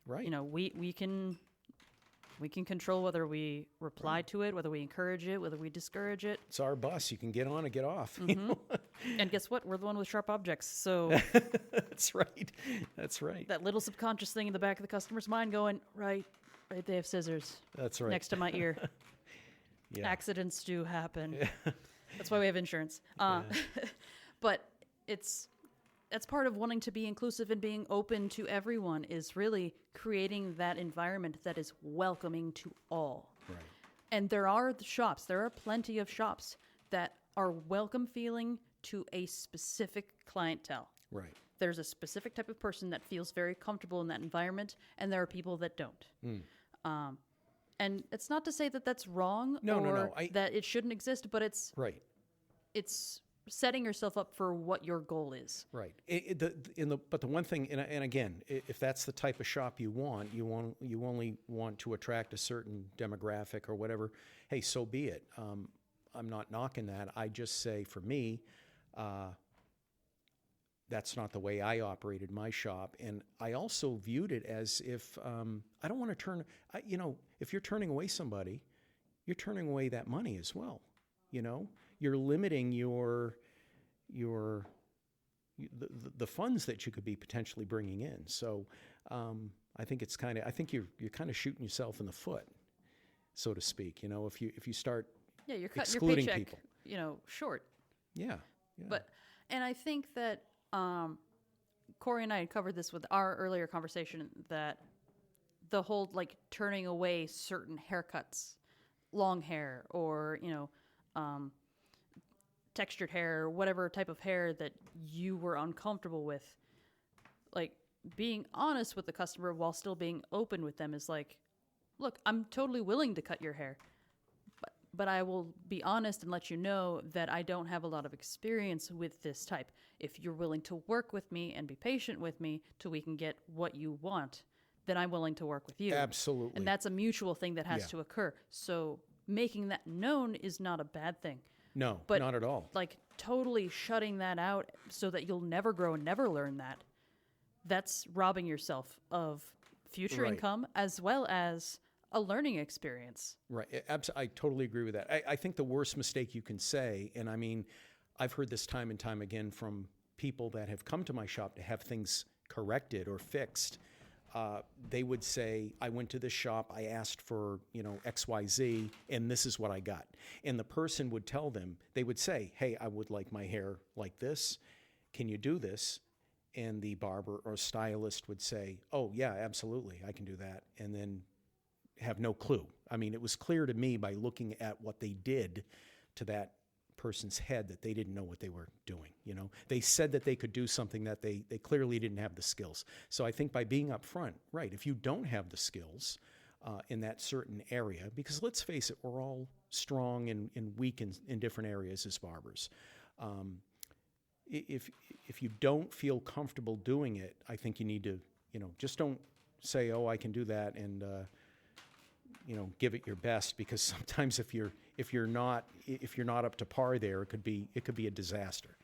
Right. We can control whether we reply to it, whether we encourage it, whether we discourage it. It's our bus. You can get on or get off. And guess what? We're the one with sharp objects. So That's right. That's right. that little subconscious thing in the back of the customer's mind going, right, they have scissors That's right. next to my ear. Yeah. Accidents do happen. That's why we have insurance. But that's part of wanting to be inclusive and being open to everyone is really creating that environment that is welcoming to all. Right. And there are plenty of shops that are welcome feeling to a specific clientele. Right. There's a specific type of person that feels very comfortable in that environment, and there are people that don't. And it's not to say that that's wrong No. that it shouldn't exist, but it's Right. setting yourself up for what your goal is. Right. But the one thing, and again, if that's the type of shop you only want to attract a certain demographic or whatever. Hey, so be it. I'm not knocking that. I just say for me, that's not the way I operated my shop, and I also viewed it as if I don't want to turn. If you're turning away somebody, you're turning away that money as well. You're limiting the funds that you could be potentially bringing in. So I think you're kind of shooting yourself in the foot, so to speak. If you start You're cutting excluding your paycheck, people. Short. Yeah. And I think that Corey and I had covered this with our earlier conversation that the whole turning away certain haircuts, long hair or textured hair or whatever type of hair that you were uncomfortable with, being honest with the customer while still being open with them is look, I'm totally willing to cut your hair, but I will be honest and let you know that I don't have a lot of experience with this type. If you're willing to work with me and be patient with me till we can get what you want, then I'm willing to work with you. Absolutely. And that's a mutual thing that has to occur. So making that known is not a bad thing. No, But not at all. Totally shutting that out so that you'll never grow and never learn that's robbing yourself of future Right. income as well as a learning experience. Right. I totally agree with that. I think the worst mistake you can say, and I mean, I've heard this time and time again from people that have come to my shop to have things corrected or fixed. They would say, I went to this shop, I asked for, XYZ, and this is what I got. And the person would tell them, they would say, hey, I would like my hair like this. Can you do this? And the barber or stylist would say, oh, yeah, absolutely, I can do that. And then have no clue. I mean, it was clear to me by looking at what they did to that person's head that they didn't know what they were doing. They said that they could do something that they clearly didn't have the skills. So I think by being upfront, right, if you don't have the skills in that certain area, because let's face it, we're all strong and weak in different areas as barbers. If you don't feel comfortable doing it, I think you need to, just don't say, oh, I can do that, and give it your best, because sometimes if you're not up to par there, it could be a disaster.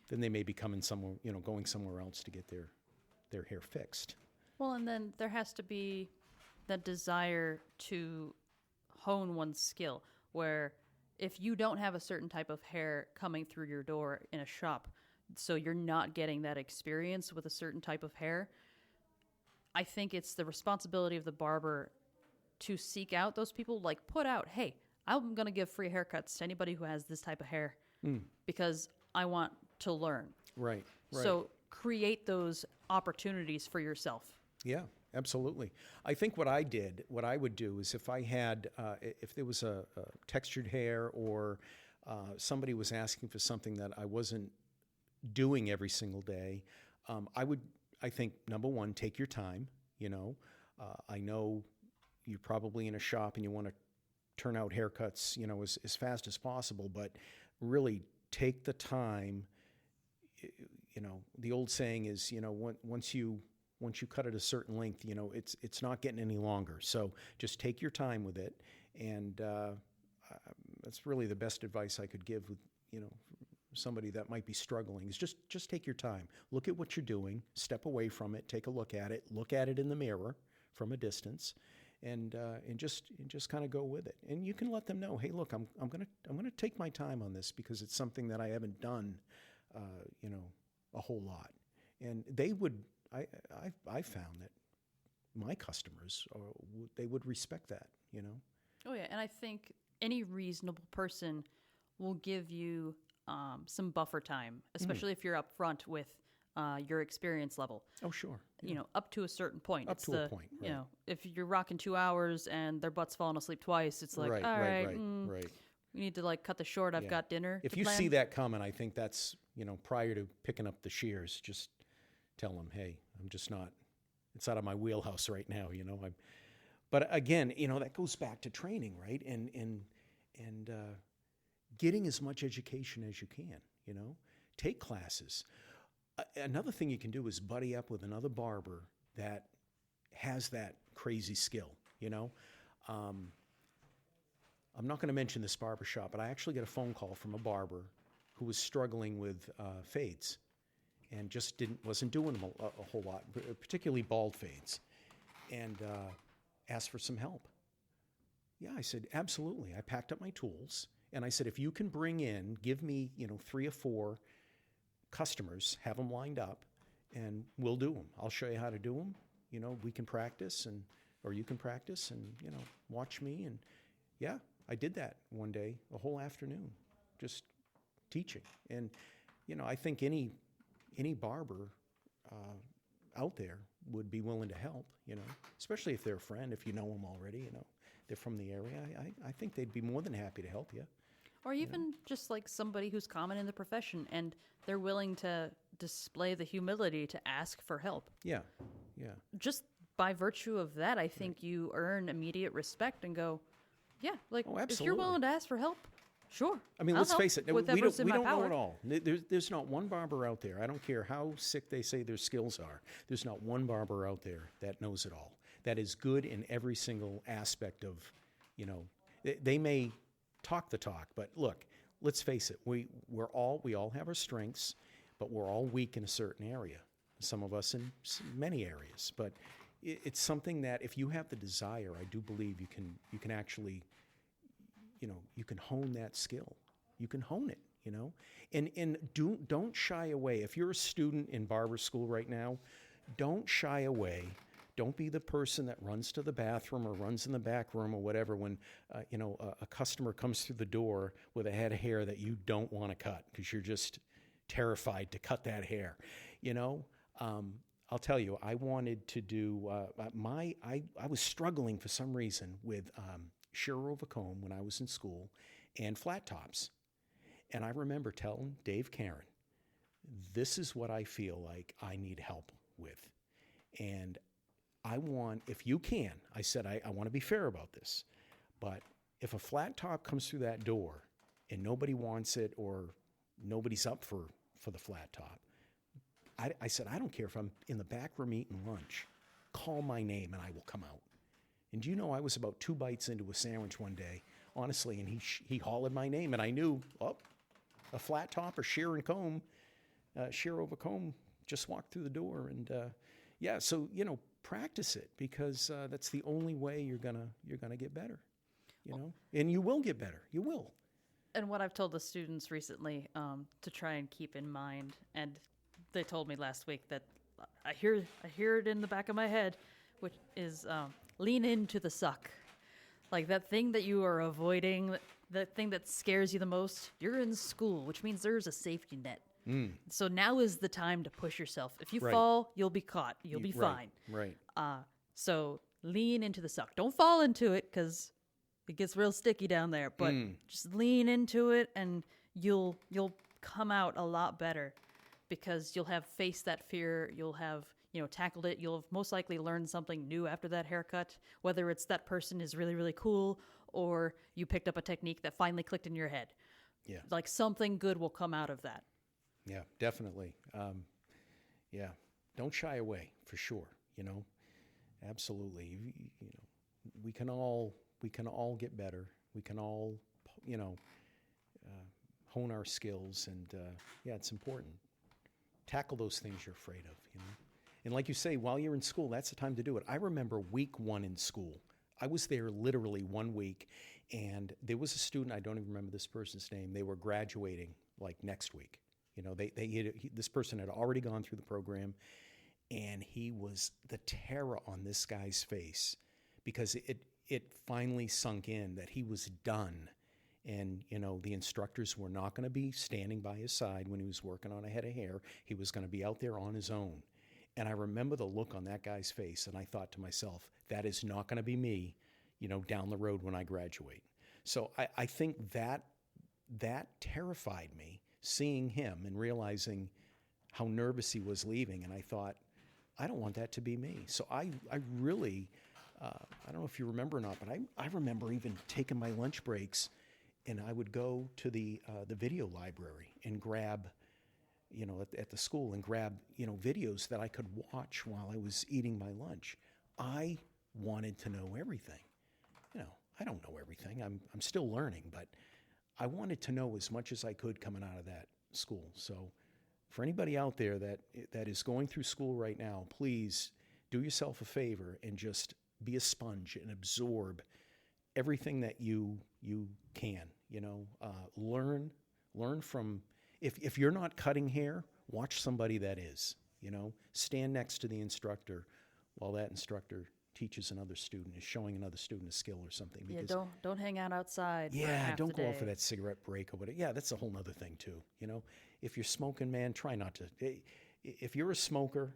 Then they may be coming somewhere, going somewhere else to get their hair fixed. Well, and then there has to be that desire to hone one's skill, where if you don't have a certain type of hair coming through your door in a shop, so you're not getting that experience with a certain type of hair, I think it's the responsibility of the barber to seek out those people, like put out, hey, I'm going to give free haircuts to anybody who has this type of hair because I want to learn. Right. So create those opportunities for yourself. Yeah, absolutely. I think what I would do is if I had, if there was a textured hair or somebody was asking for something that I wasn't doing every single day, I think, number one, take your time. I know you're probably in a shop and you want to turn out haircuts, as fast as possible, but really take the time. The old saying is, once you cut it a certain length, it's not getting any longer. So just take your time with it, and that's really the best advice I could give with, somebody that might be struggling, is just take your time. Look at what you're doing, step away from it, take a look at it in the mirror from a distance, and just kind of go with it. And you can let them know, hey, look, I'm gonna take my time on this because it's something that I haven't done, a whole lot. And they would, I found that my customers, they would respect that, Oh yeah, and I think any reasonable person will give you some buffer time, especially if you're up front with your experience level. Oh, sure. Yeah. Up to a certain point. Up to a point, right. If you're rocking 2 hours and their butt's falling asleep twice, it's like, right. We need to cut this short. I've got dinner. If you see that coming, I think that's, prior to picking up the shears, just tell them, hey, I'm just not, it's out of my wheelhouse right now, But again, that goes back to training, right? And getting as much education as you can, take classes. Another thing you can do is buddy up with another barber that has that crazy skill, I'm not going to mention this barbershop, but I actually got a phone call from a barber who was struggling with fades and just wasn't doing them a whole lot, particularly bald fades, and asked for some help. Yeah, I said, absolutely. I packed up my tools, and I said, if you can give me, 3 or 4 customers, have them lined up, and we'll do them. I'll show you how to do them. We can practice, or you can practice, and, watch me. And yeah, I did that one day, a whole afternoon, just teaching. And, I think any barber out there would be willing to help, especially if they're a friend, if you know them already, they're from the area. I think they'd be more than happy to help you. Or even just like somebody who's common in the profession and they're willing to display the humility to ask for help. Yeah. Just by virtue of that, I think you earn immediate respect and go, yeah, if you're willing to ask for help, sure. I mean, I'll let's face it, we whatever's don't in my know power. it all. There's not one barber out there, I don't care how sick they say their skills are, there's not one barber out there that knows it all, that is good in every single aspect of, they may talk the talk, but look, let's face it, we all have our strengths, but we're all weak in a certain area. some of us in many areas. But it's something that if you have the desire, I do believe you can actually, you can hone that skill. You can hone it, and don't shy away. If you're a student in barber school right now, don't shy away. Don't be the person that runs to the bathroom or runs in the back room or whatever when, a customer comes through the door with a head of hair that you don't want to cut because you're just terrified to cut that hair. I'll tell you, I wanted to do I was struggling for some reason with shear over comb when I was in school and flat tops. And I remember telling Dave Karen, this is what I feel like I need help with. And I want, if you can, I said, I want to be fair about this, but if a flat top comes through that door and nobody wants it or nobody's up for the flat top, I said, I don't care if I'm in the back room eating lunch. Call my name and I will come out. And do you know I was about 2 bites into a sandwich one day, honestly, and he hollered my name, and I knew, a flat top or shear and comb, shear over comb, just walked through the door. And so practice it because that's the only way you're gonna get better, and you will get better. You will. And what I've told the students recently to try and keep in mind, and they told me last week that I hear it in the back of my head, which is lean into the suck. Like that thing that you are avoiding, that thing that scares you the most. You're in school, which means there's a safety net. So now is the time to push yourself. If you fall, you'll be caught. You'll be fine. Right. So lean into the suck. Don't fall into it because it gets real sticky down there. But just lean into it, and you'll come out a lot better because you'll have faced that fear. You'll have tackled it. You'll have most likely learned something new after that haircut. Whether it's that person is really really cool, or you picked up a technique that finally clicked in your head. Yeah. Like something good will come out of that. Yeah, definitely. Don't shy away, for sure. Absolutely. We can all get better. We can all, hone our skills, and it's important. Tackle those things you're afraid of. And like you say, while you're in school, that's the time to do it. I remember week 1 in school. I was there literally 1 week, and there was a student. I don't even remember this person's name. They were graduating like next week. This person had already gone through the program, and he was the terror on this guy's face because it finally sunk in that he was done. And, the instructors were not going to be standing by his side when he was working on a head of hair. He was going to be out there on his own. And I remember the look on that guy's face, and I thought to myself, that is not going to be me, down the road when I graduate. So I think that terrified me, seeing him and realizing how nervous he was leaving. And I thought, I don't want that to be me. So I really, I don't know if you remember or not, but I remember even taking my lunch breaks, and I would go to the video library and grab, at the school and grab, videos that I could watch while I was eating my lunch. I wanted to know everything. I don't know everything. I'm still learning, but I wanted to know as much as I could coming out of that school. So for anybody out there that is going through school right now, please do yourself a favor and just be a sponge and absorb everything that you can. Learn from, if you're not cutting hair, watch somebody that is. Stand next to the instructor while that instructor teaches another student, is showing another student a skill or something. Because, don't hang out outside. Don't go out for that cigarette break or whatever. Yeah, that's a whole nother thing too. If you're smoking, man, try not to. If you're a smoker,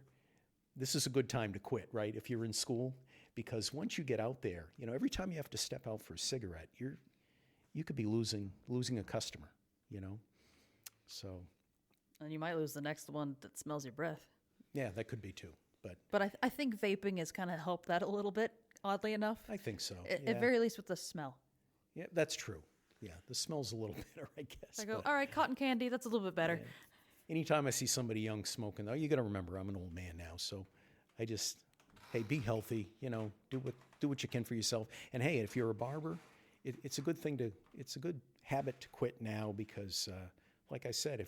this is a good time to quit, right? If you're in school, because once you get out there, every time you have to step out for a cigarette, you could be losing a customer. So. And you might lose the next one that smells your breath. Yeah, that could be too. But I think vaping has kind of helped that a little bit, oddly enough. I think so. At very least with the smell. Yeah, that's true. Yeah, the smell's a little better, I guess. I go, all right, cotton candy, that's a little bit better. Yeah. Anytime I see somebody young smoking, though, you got to remember I'm an old man now, so I just, hey, be healthy. Do what you can for yourself. And hey, if you're a barber, it's a good habit to quit now because like I said,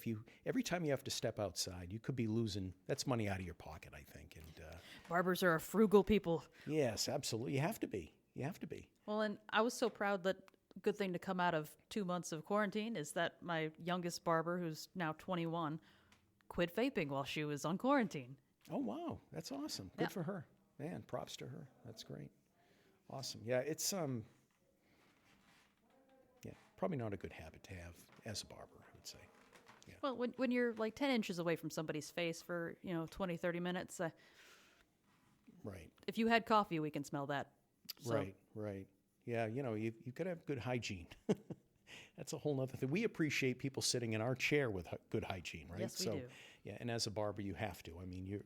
every time you have to step outside, you could be losing. That's money out of your pocket, I think. And Barbers are a frugal people. yes, absolutely, you have to be. You have to be. Well, and I was so proud that good thing to come out of 2 months of quarantine is that my youngest barber, who's now 21, quit vaping while she was on quarantine. Oh wow, that's awesome. Good for her. Man, props to her. That's great. Awesome. Yeah, it's yeah, probably not a good habit to have as a barber, I would say. Yeah. Well, when you're like 10 inches away from somebody's face for, 20, 30 minutes, Right. if you had coffee, we can smell that. So, Right. Yeah, you've got to have good hygiene. That's a whole nother thing. We appreciate people sitting in our chair with good hygiene, right? Yes, we do. Yeah, and as a barber, you have to. I mean, you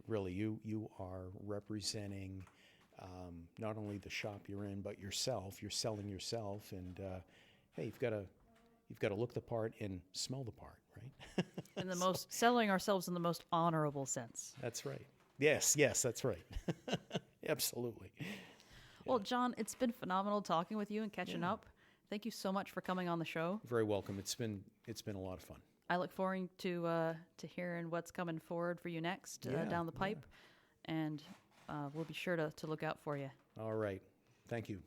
are representing not only the shop you're in, but yourself. You're selling yourself, and hey, you've got to look the part and smell the part, right? In the most selling ourselves in the most honorable sense. That's right. Yes, that's right. Absolutely. Well, John, it's been phenomenal talking with you and catching up. Thank you so much for coming on the show. Very welcome. It's been a lot of fun. I look forward to hearing what's coming forward for you next down the pipe, and we'll be sure to look out for you. All right. Thank you.